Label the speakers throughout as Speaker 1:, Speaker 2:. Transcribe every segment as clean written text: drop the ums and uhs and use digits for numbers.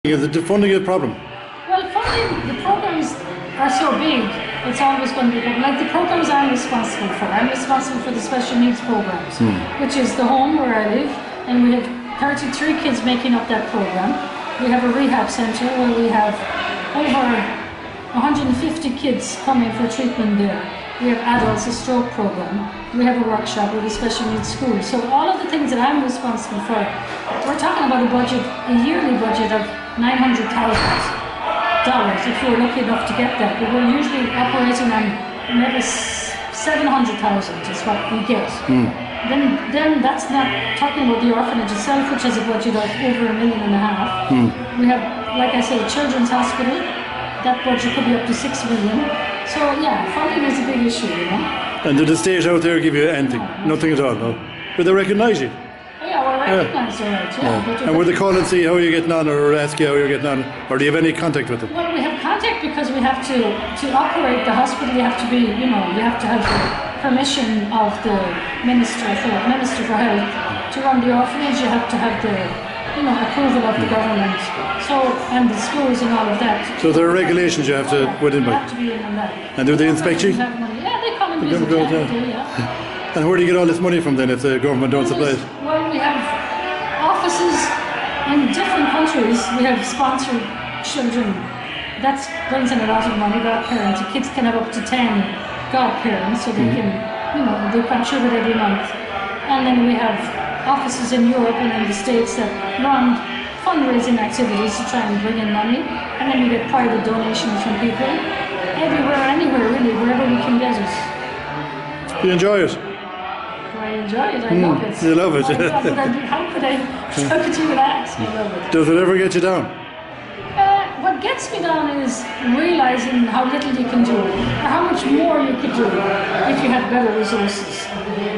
Speaker 1: Is the funding a problem?
Speaker 2: Well, funding, the programs are so big, it's always going to be good. Like the programs I'm responsible for. I'm responsible for the special needs programs, which is the home where I live, and we have 33 kids making up that program. We have a rehab centre where we have over 150 kids coming for treatment there. We have adults, a stroke program. We have a workshop with a special needs school. So all of the things that I'm responsible for, we're talking about a budget, a yearly budget of $900,000 if you're lucky enough to get that. But we're usually operating on maybe 700,000 is what we get. Then that's not talking about the orphanage itself, which has a budget of over $1.5 million. We have, like I said, a children's hospital. That budget could be up to $6 million. So yeah, funding is a big issue, you know.
Speaker 1: And did the state out there give you anything? Nothing at all, no? But they recognise you?
Speaker 2: Oh, yeah, we're recognised, all right, yeah.
Speaker 1: And will they call and see how you're getting on, or ask you how you're getting on, or do you have any contact with them?
Speaker 2: Well, we have contact because we have to operate the hospital, you have to be, you know, you have to have the permission of the Minister for Health to run the orphanage. You have to have the, you know, approval of the government, so, and the schools and all of that.
Speaker 1: So there are regulations you have to put in by.
Speaker 2: You have to be in on that.
Speaker 1: And do they inspect you?
Speaker 2: Yeah, they come and visit. Yeah.
Speaker 1: And where do you get all this money from then if the government don't supply it?
Speaker 2: Well, we have offices in different countries. We have sponsored children. That brings in a lot of money, godparents. The kids can have up to 10 godparents, so they can, you know, they contribute every month. And then we have offices in Europe and in the States that run fundraising activities to try and bring in money. And then we get private donations from people. Everywhere, anywhere really, wherever we can get it.
Speaker 1: You enjoy it?
Speaker 2: I enjoy it, I love it.
Speaker 1: You love it?
Speaker 2: How could you relax? I love it.
Speaker 1: Does it ever get you down?
Speaker 2: What gets me down is realising how little you can do, or how much more you could do if you had better resources. I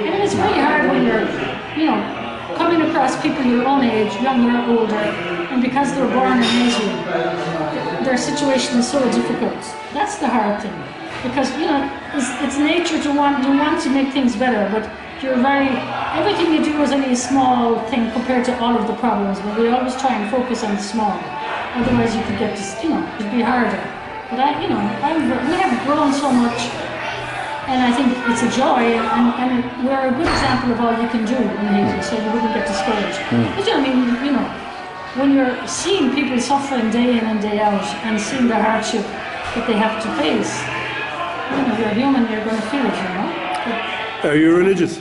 Speaker 2: mean, it's really hard when you're, you know, coming across people your own age, younger or older, and because they're born in Asia, their situation is so difficult. That's the hard thing. Because, you know, it's nature to want to make things better, but everything you do is only a small thing compared to all of the problems, but we always try and focus on the small. Otherwise you could get to, you know, it'd be harder. But we have grown so much, and I think it's a joy, and we're a good example of all you can do in Haiti, so you wouldn't get discouraged. But you know, I mean, you know, when you're seeing people suffering day in and day out, and seeing the hardship that they have to face, you know, you're human, you're going to feel it, you know. But,
Speaker 1: are you religious?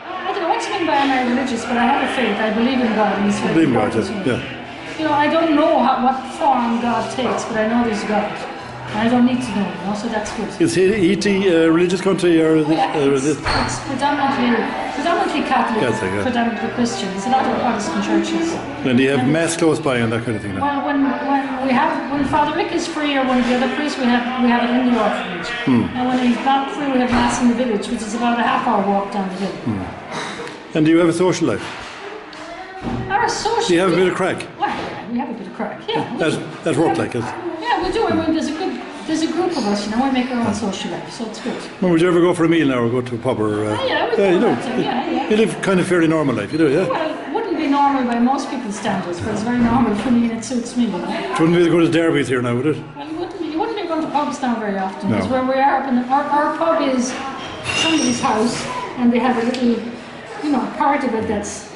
Speaker 2: I don't know what you mean by am I religious, but I have a faith. I believe in God.
Speaker 1: I believe in God, yeah.
Speaker 2: You know, I don't know what form God takes, but I know there's God. And I don't need to know, you know, so that's good.
Speaker 1: Is Haiti a religious country, or
Speaker 2: it's predominantly Catholic, predominantly Christian. There's a lot of Protestant churches.
Speaker 1: And do you have mass close by and that kind of thing?
Speaker 2: Well, when Father Rick is free, or one of the other priests, we have it in the orphanage. And when he's not free, we have mass in the village, which is about a half-hour walk down the hill.
Speaker 1: And do you have a social life?
Speaker 2: Our social.
Speaker 1: Do you have a bit of crack?
Speaker 2: Well, we have a bit of crack. Yeah.
Speaker 1: That's work like it.
Speaker 2: Yeah, we do. I mean, there's a group of us, you know. We make our own social life, so it's good.
Speaker 1: Well, would you ever go for a meal now, or go to a pub, or?
Speaker 2: Yeah, we do. Yeah.
Speaker 1: You live kind of fairly normal life, you do, yeah.
Speaker 2: Well, it wouldn't be normal by most people's standards, but it's very normal for me, and it suits me, you know.
Speaker 1: It wouldn't be as good as Darby's here now, would it?
Speaker 2: Well, you wouldn't be going to pubs now very often, because where we are, our pub is somebody's house, and they have a little, you know, part of it that's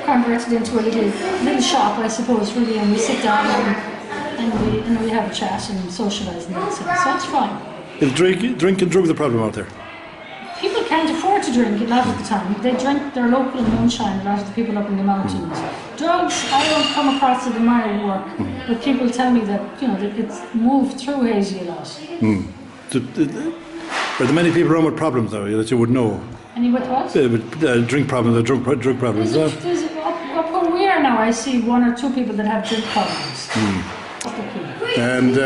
Speaker 2: converted into a little shop, I suppose, really, and we sit down and we have a chat and socialise in that sense, so it's fine.
Speaker 1: Is drink and drugs a problem out there?
Speaker 2: People can't afford to drink a lot of the time. They drink their local moonshine, a lot of the people up in the mountains. Drugs, I don't come across it in my work, but people tell me that, you know, that it's moved through Haiti a lot.
Speaker 1: Are there many people around with problems though that you would know?
Speaker 2: Any with what?
Speaker 1: Drink problems or drug problems.
Speaker 2: Up where we are now, I see one or two people that have drink problems.
Speaker 1: And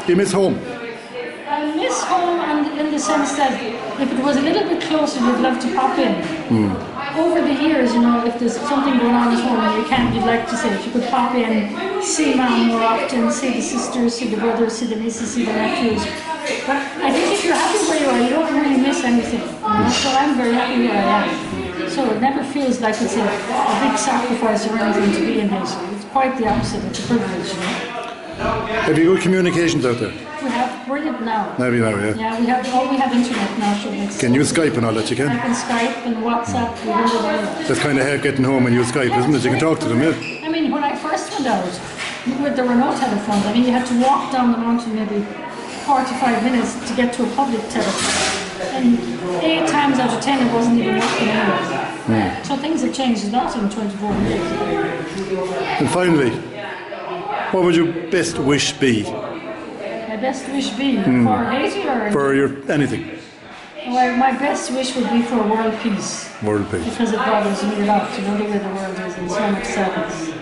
Speaker 1: you miss home?
Speaker 2: I miss home, and in the sense that if it was a little bit closer, you'd love to pop in. Over the years, you know, if there's something going on at home and you can't, you'd like to say, if you could pop in, see Mom more often, see the sisters, see the brothers, see the nieces, see the nephews. But I think if you're happy where you are, you don't really miss anything. You know? So I'm very happy where I am. So it never feels like it's a big sacrifice or anything to be in Haiti. quite the opposite. It's a privilege, you know.
Speaker 1: Have you good communications out there?
Speaker 2: We have brilliant now.
Speaker 1: Now, yeah.
Speaker 2: Yeah, we have internet now. So
Speaker 1: Can you Skype and all that? You
Speaker 2: I
Speaker 1: can?
Speaker 2: can Skype and WhatsApp. We can do that.
Speaker 1: That's kind of help getting home when you Skype, isn't it? You can talk to them, yeah.
Speaker 2: I mean, when I first went out with the remote telephones, I mean, you had to walk down the mountain maybe 45 minutes to get to a public telephone. And 8 times out of 10 it wasn't even working anyway. So things have changed a lot in 24 years.
Speaker 1: And finally, what would your best wish be?
Speaker 2: My best wish be for Haiti or
Speaker 1: For your anything?
Speaker 2: well, my best wish would be for world peace.
Speaker 1: World peace.
Speaker 2: Because it bothers me a lot, you know, the way the world is in so much sadness.